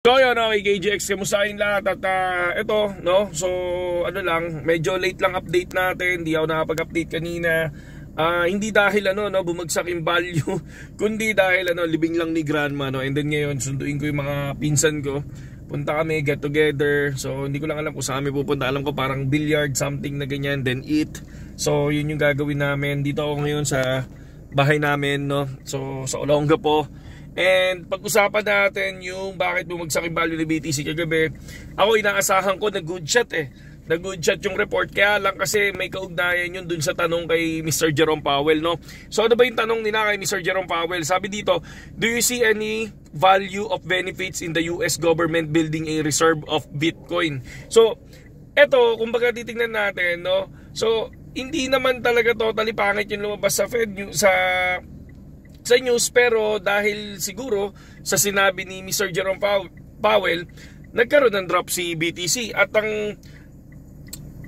So yun, okay KGX, kamusta kayong lahat? At ito, no? So ano lang, medyo late lang update natin. Hindi ako nakapag-update kanina. Hindi dahil no, bumagsak yung value, kundi dahil libing lang ni grandma, no? And then ngayon, sunduin ko yung mga pinsan ko. Punta kami, get together. So hindi ko lang alam kung saan kami pupunta. Alam ko parang billiard, something na ganyan, then eat. So yun yung gagawin namin. Dito ako ngayon sa bahay namin, no? So sa Olongapo. And pag-usapan natin yung bakit bumagsak yung value ni BTC kagabi. Ako inaasahan ko na good shot na good shot yung report, kaya lang kasi may kaugnayan yun dun sa tanong kay Mr. Jerome Powell, no? So ano ba yung tanong nila kay Mr. Jerome Powell? Sabi dito, do you see any value of benefits in the US government building a reserve of Bitcoin? So eto, kumbaga titingnan natin, no? So hindi naman talaga totally pangit yung lumabas sa Fed sa news, pero dahil siguro sa sinabi ni Mr. Jerome Powell, nagkaroon ng drop si BTC. At ang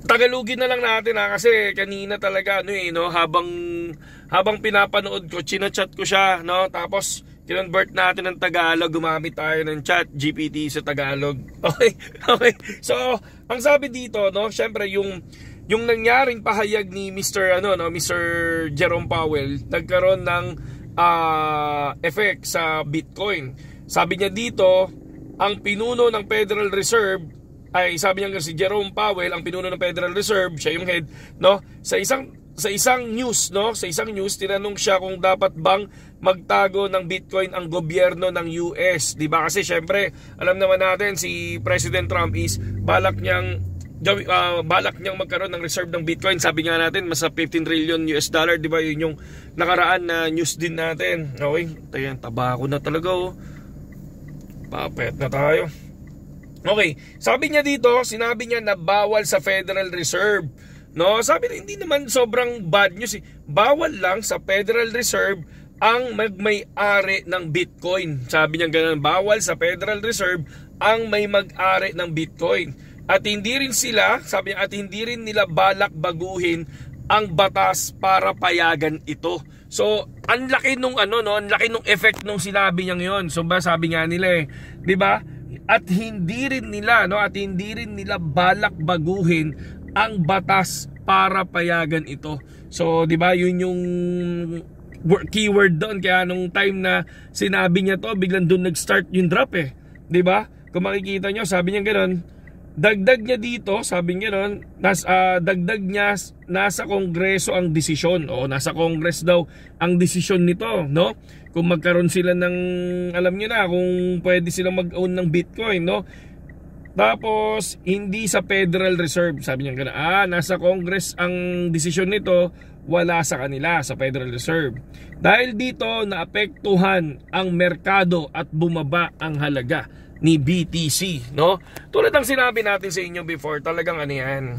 tagalugin na lang natin kasi kanina talaga habang pinapanood ko, chinachat ko siya, no? Tapos kinonvert natin ng Tagalog, gumamit tayo ng chat GPT sa Tagalog. Okay. So, ang sabi dito, no, syempre yung nangyaring pahayag ni Mr. Jerome Powell, nagkaroon ng effect sa Bitcoin. Sabi niya dito, ang pinuno ng Federal Reserve sabi niya si Jerome Powell, ang pinuno ng Federal Reserve, siya yung head, no? Sa isang news, tinanong siya kung dapat bang magtago ng Bitcoin ang gobyerno ng US, 'di ba? Kasi syempre, alam naman natin si President Trump is balak niyang magkaroon ng reserve ng Bitcoin. Sabi nga natin, mas 15 trillion US dollar, di ba? Yun yung nakaraan na news din natin. Okay, tayan, tabako na talaga, oh. Papet na tayo. Okay, sabi niya dito, sinabi niya na bawal sa Federal Reserve, no? Sabi niya, hindi naman sobrang bad news, eh. Bawal lang sa Federal Reserve ang may-ari ng Bitcoin. Sabi niya ganun, bawal sa Federal Reserve ang may mag-ari ng Bitcoin. At hindi rin nila balak baguhin ang batas para payagan ito. So, ang laki nung ang laki nung effect nung sinabi niya ngayon. So, sabi nga nila 'di ba? At hindi rin nila balak baguhin ang batas para payagan ito. So, 'di ba? Yun yung keyword doon, kaya nung time na sinabi niya to, biglang doon nag-start yung drop 'di ba? Kung makikita niyo, sabi niya ganoon. Dagdag niya dito, sabi niya noon, dagdag niya nasa Kongreso ang desisyon. O nasa Congress daw ang desisyon nito, no? Kung magkaroon sila ng, alam niyo na, kung pwede silang mag-own ng Bitcoin, no? Tapos hindi sa Federal Reserve, sabi niya ganoon. Nasa Congress ang desisyon nito, wala sa kanila, sa Federal Reserve. Dahil dito naapektuhan ang merkado at bumaba ang halaga ni BTC, no? Tulad ng sinabi natin sa inyo before, talagang yan.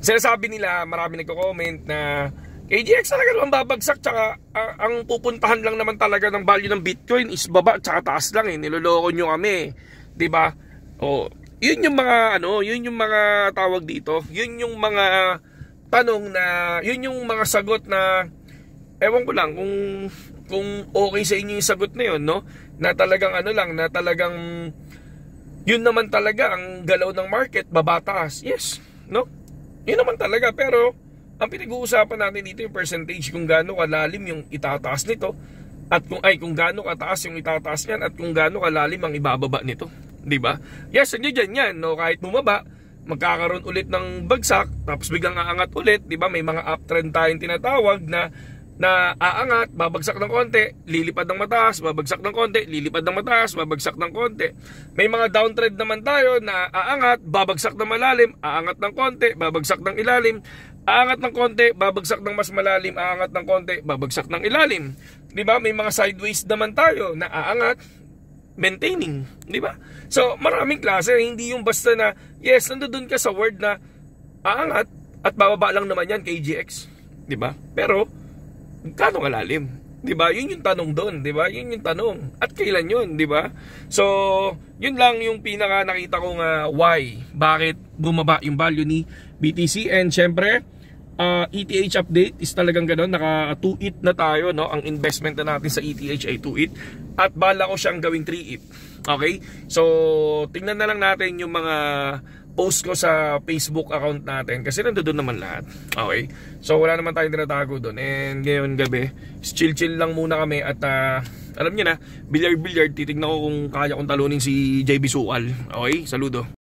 Sinasabi nila, marami nagko-comment na KGX talaga naman babagsak, tsaka ang pupuntahan lang naman talaga ng value ng Bitcoin is baba tsaka taas lang niloloko nyo kami, 'di ba? Yun yung mga yun yung mga tawag dito, yun yung mga tanong na, yun yung mga sagot na ewan ko lang kung okay sa inyo yung sagot na yun, no? Na talagang na talagang yun naman talaga ang galaw ng market, babataas. Yes, no? Yun naman talaga, pero ang pinag-uusapan natin dito yung percentage, kung gaano kalalim yung itataas nito, at kung gaano kataas yung itataas niyan, at kung gaano kalalim ang ibababa nito, 'di ba? Yes, nandiyan yan, no? Kahit bumaba, magkakaroon ulit ng bagsak, tapos biglang aangat ulit, 'di ba? May mga uptrend tayong tinatawag na aangat, babagsak ng konti, lilipad ng mataas, babagsak ng konti, lilipad ng mataas, babagsak ng konti. May mga downtrend naman tayo na aangat, babagsak ng malalim, aangat ng konti, babagsak ng ilalim, aangat ng konti, babagsak ng mas malalim, aangat ng konti, babagsak ng ilalim. 'Di ba? May mga sideways naman tayo na aangat, maintaining, 'di ba? So, maraming klase, hindi yung basta na yes, nandoon ka sa word na aangat at bababa lang naman yan KGX, 'di ba? Pero kano kalalim, 'di ba? Yun yung tanong doon, 'di ba? Yun yung tanong. At kailan yun, 'di ba? So, yun lang yung pinaka nakita kong why, bakit bumaba yung value ni BTC. And syempre, ETH update is talagang ganoon, naka 2ETH na tayo, no? Ang investment na natin sa ETH ay 2ETH at bala ko siyang gawing 3ETH. Okay? So, tingnan na lang natin yung mga post ko sa Facebook account natin kasi nandoon naman lahat. Okay? So, wala naman tayong tinatago doon. And ngayon gabi, chill-chill lang muna kami at alam niyo na, bilyard-bilyard, titignan ko kung kaya kong talunin si JB Sukal. Okay? Saludo.